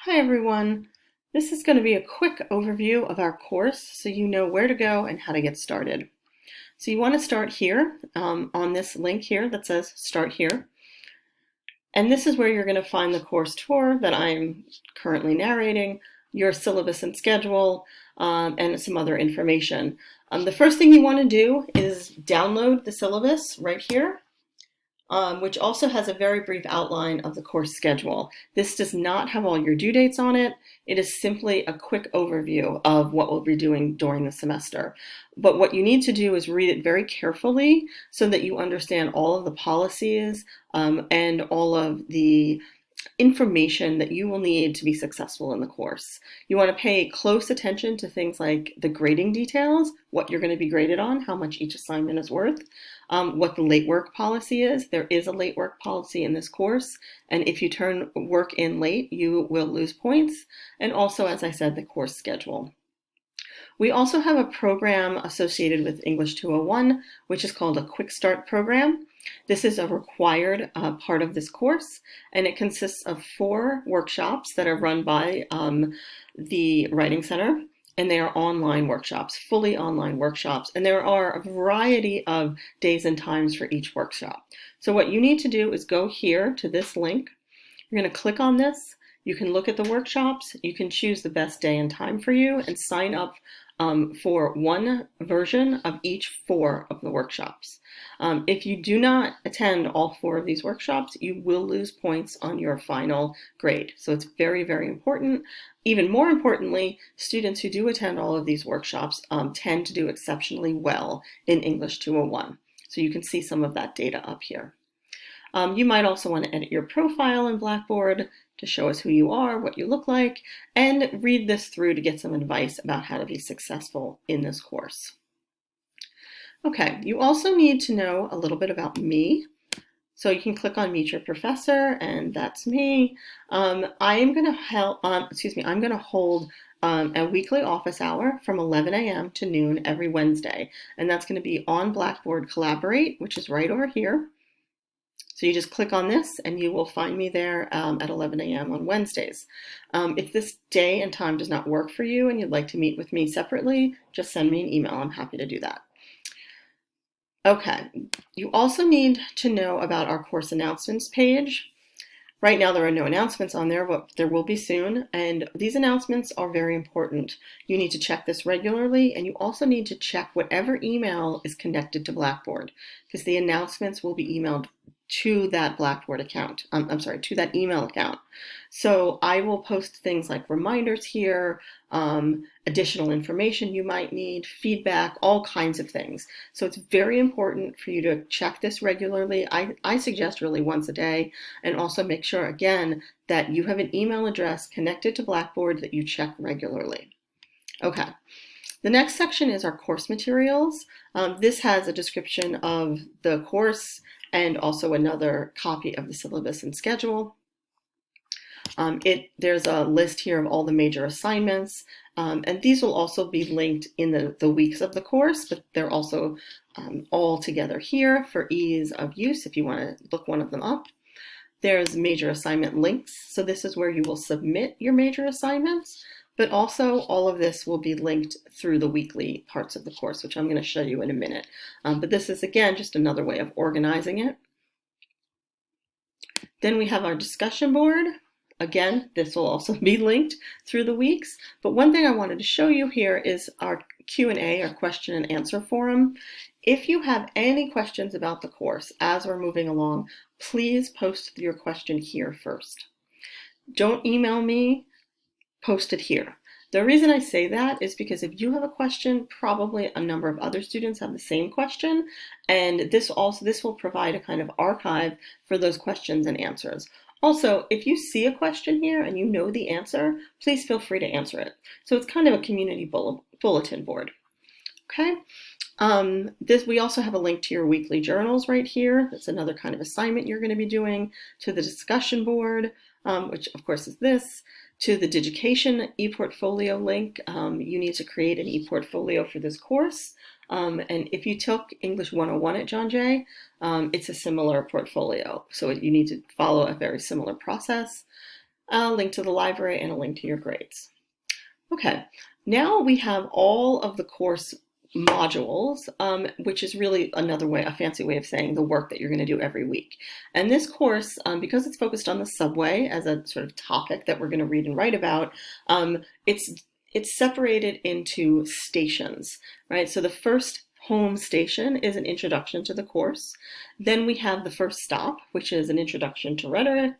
Hi everyone. This is going to be a quick overview of our course so you know where to go and how to get started. So you want to start here on this link here that says Start Here. And this is where you're going to find the course tour that I'm currently narrating, your syllabus and schedule, and some other information. The first thing you want to do is download the syllabus right here. Which also has a very brief outline of the course schedule. This does not have all your due dates on it. It is simply a quick overview of what we'll be doing during the semester. But what you need to do is read it very carefully so that you understand all of the policies and all of the information that you will need to be successful in the course. You want to pay close attention to things like the grading details, what you're going to be graded on, how much each assignment is worth, what the late work policy is. There is a late work policy in this course, and if you turn work in late, you will lose points. And also, as I said, the course schedule. We also have a program associated with English 201, which is called a Quick Start program. This is a required part of this course, and it consists of 4 workshops that are run by the Writing Center, and they are online workshops, fully online workshops, and there are a variety of days and times for each workshop. So what you need to do is go here to this link. You're going to click on this. You can look at the workshops. You can choose the best day and time for you and sign up for one version of each 4 of the workshops. If you do not attend all 4 of these workshops, you will lose points on your final grade. So it's very, very important. Even more importantly, students who do attend all of these workshops tend to do exceptionally well in English 201. So you can see some of that data up here. You might also want to edit your profile in Blackboard to show us who you are, what you look like, and read this through to get some advice about how to be successful in this course. Okay, you also need to know a little bit about me. So you can click on Meet Your Professor, and that's me. I'm going to hold a weekly office hour from 11 a.m. to noon every Wednesday, and that's going to be on Blackboard Collaborate, which is right over here. So you just click on this and you will find me there at 11 a.m. on Wednesdays. If this day and time does not work for you and you'd like to meet with me separately, just send me an email. I'm happy to do that. Okay, you also need to know about our course announcements page. Right now there are no announcements on there, but there will be soon, and these announcements are very important. You need to check this regularly, and you also need to check whatever email is connected to Blackboard, because the announcements will be emailed to that Blackboard account. To that email account. So I will post things like reminders here, additional information you might need, feedback, all kinds of things. So it's very important for you to check this regularly. I suggest really once a day, and also make sure again that you have an email address connected to Blackboard that you check regularly. Okay. The next section is our course materials. This has a description of the course and also another copy of the syllabus and schedule. There's a list here of all the major assignments, and these will also be linked in the weeks of the course, but they're also all together here for ease of use if you want to look one of them up. There's major assignment links, so this is where you will submit your major assignments, but also all of this will be linked through the weekly parts of the course, which I'm going to show you in a minute. But this is, again, just another way of organizing it. Then we have our discussion board. Again, this will also be linked through the weeks. But one thing I wanted to show you here is our Q&A, our question and answer forum. If you have any questions about the course as we're moving along, please post your question here first. Don't email me, post it here. The reason I say that is because if you have a question, probably a number of other students have the same question, and this will provide a kind of archive for those questions and answers. Also, if you see a question here and you know the answer, please feel free to answer it. So it's kind of a community bulletin board. Okay. We also have a link to your weekly journals right here. That's another kind of assignment you're going to be doing, to the discussion board, which of course is this, to the Digication ePortfolio link. You need to create an ePortfolio for this course. And if you took English 101 at John Jay, it's a similar portfolio. So you need to follow a very similar process. a link to the library, and a link to your grades. Okay, now we have all of the course modules, which is really another way, a fancy way of saying the work that you're going to do every week. And this course, because it's focused on the subway as a sort of topic that we're going to read and write about, it's separated into stations, right? So the first home station is an introduction to the course. Then we have the first stop, which is an introduction to rhetoric.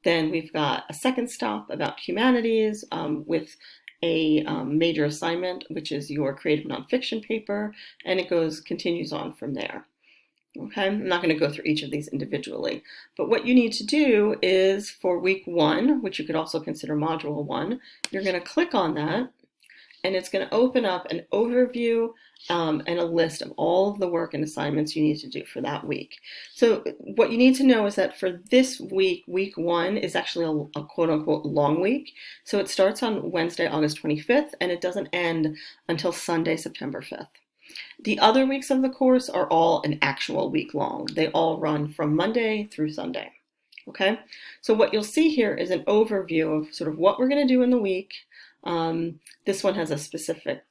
Then we've got a second stop about humanities with a major assignment, which is your creative nonfiction paper, and it continues on from there. Okay, I'm not going to go through each of these individually, but what you need to do is for week 1, which you could also consider module 1, you're going to click on that, and it's going to open up an overview and a list of all of the work and assignments you need to do for that week. So what you need to know is that for this week, week 1 is actually a quote-unquote long week. So it starts on Wednesday, August 25th, and it doesn't end until Sunday, September 5th. The other weeks of the course are all an actual week long. They all run from Monday through Sunday. Okay, so what you'll see here is an overview of sort of what we're going to do in the week. This one has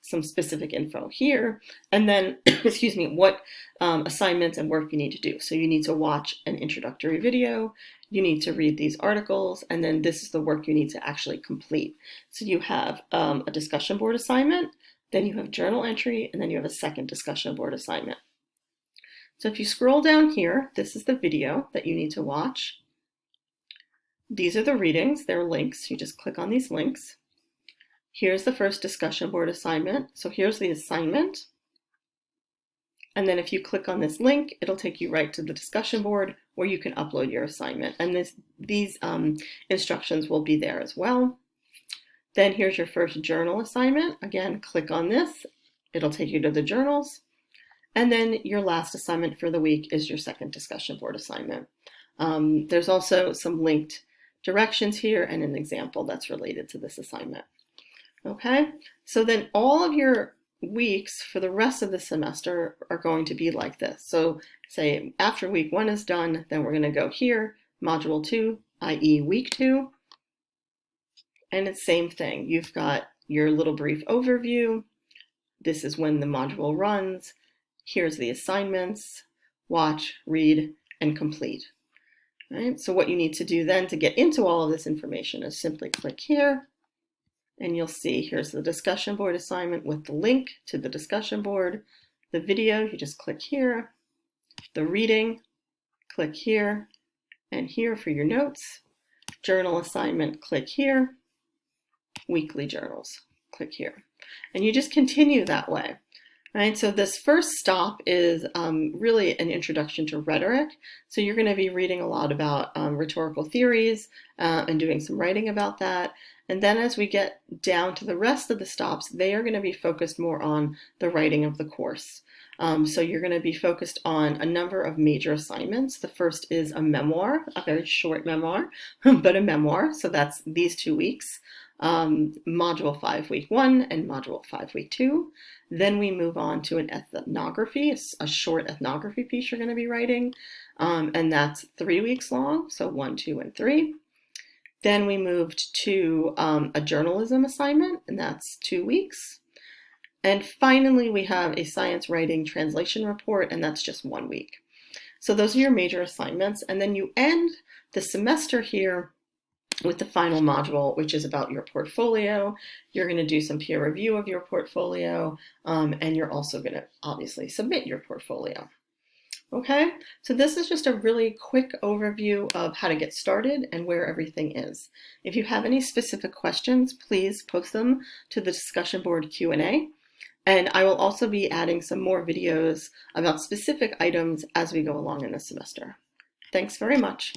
some specific info here, and then, excuse me, what assignments and work you need to do. So you need to watch an introductory video, you need to read these articles, and then this is the work you need to actually complete. So you have a discussion board assignment, then you have journal entry, and then you have a second discussion board assignment. So if you scroll down here, this is the video that you need to watch. These are the readings, they're links. You just click on these links. Here's the first discussion board assignment. So here's the assignment. And then if you click on this link, it'll take you right to the discussion board where you can upload your assignment. And these instructions will be there as well. Then here's your first journal assignment. Again, click on this. It'll take you to the journals. And then your last assignment for the week is your second discussion board assignment. There's also some linked directions here and an example that's related to this assignment. Okay, so then all of your weeks for the rest of the semester are going to be like this. So say after week 1 is done, then we're going to go here, module 2, i.e. week 2. And it's same thing. You've got your little brief overview. This is when the module runs. Here's the assignments. Watch, read, and complete. All right, so what you need to do then to get into all of this information is simply click here. And you'll see here's the discussion board assignment with the link to the discussion board. The video, you just click here. The reading, click here. And here for your notes. Journal assignment, click here. Weekly journals, click here. And you just continue that way. Right, so this first stop is really an introduction to rhetoric. So you're going to be reading a lot about rhetorical theories and doing some writing about that. And then as we get down to the rest of the stops, they are going to be focused more on the writing of the course. So you're going to be focused on a number of major assignments. The first is a memoir, a very short memoir, but a memoir. So that's these 2 weeks. Module 5, week 1, and module 5, week 2. Then we move on to an ethnography, a short ethnography piece you're going to be writing, and that's 3 weeks long, so 1, 2, and 3. Then we moved to a journalism assignment, and that's 2 weeks. And finally, we have a science writing translation report, and that's just 1 week. So those are your major assignments, and then you end the semester here with the final module, which is about your portfolio. You're going to do some peer review of your portfolio, and you're also going to obviously submit your portfolio. Okay, so this is just a really quick overview of how to get started and where everything is. If you have any specific questions, please post them to the discussion board Q&A. And I will also be adding some more videos about specific items as we go along in the semester. Thanks very much.